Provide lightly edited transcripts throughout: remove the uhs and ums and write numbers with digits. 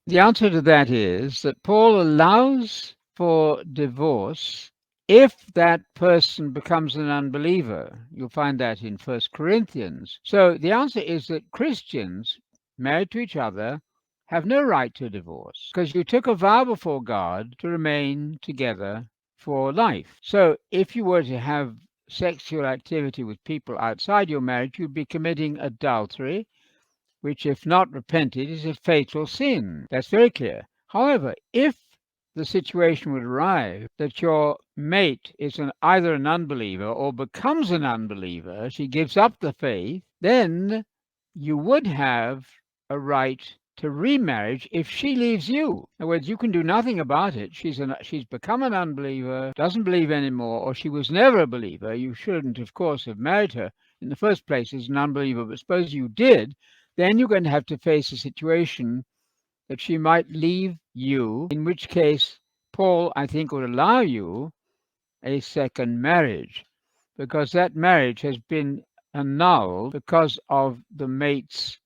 The answer to that is that Paul allows for divorce if that person becomes an unbeliever. You'll find that in First Corinthians. So the answer is that Christians married to each other have no right to divorce because you took a vow before God to remain together for life. So if you were to have sexual activity with people outside your marriage, you'd be committing adultery, which, if not repented, is a fatal sin. That's very clear. However, if the situation would arrive that your mate is either an unbeliever or becomes an unbeliever, she gives up the faith, then you would have a right to remarriage if she leaves you. In other words, you can do nothing about it. She's become an unbeliever, doesn't believe anymore, or she was never a believer. You shouldn't, of course, have married her in the first place as an unbeliever, but suppose you did, then you're going to have to face a situation that she might leave you, in which case Paul, I think, would allow you a second marriage because that marriage has been annulled because of the mate's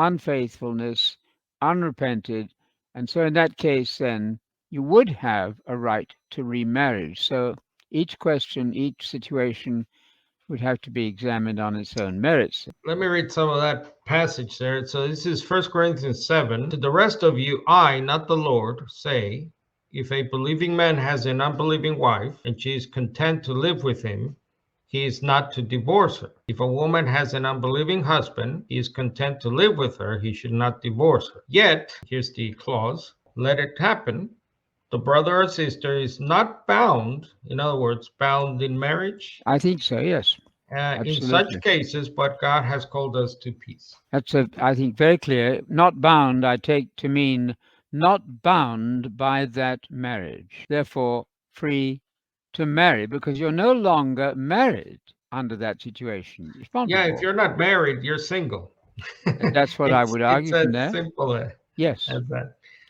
unfaithfulness, unrepented. And so, in that case, then you would have a right to remarriage. So, each question, each situation would have to be examined on its own merits. Let me read some of that passage there. So this is 1 Corinthians 7. To the rest of you, I, not the Lord, say, if a believing man has an unbelieving wife, and she is content to live with him, he is not to divorce her. If a woman has an unbelieving husband, he is content to live with her, he should not divorce her. Yet, here's the clause, let it happen. The brother or sister is not bound, in other words, bound in marriage, I think so, yes, in such absolutely. cases, but God has called us to peace. That's, I think, very clear. Not bound, I take to mean not bound by that marriage, therefore free to marry because you're no longer married under that situation. It's Yeah, if possible. you're not married, you're single. That's what I it's would it's argue from as there. simple Yes. as that.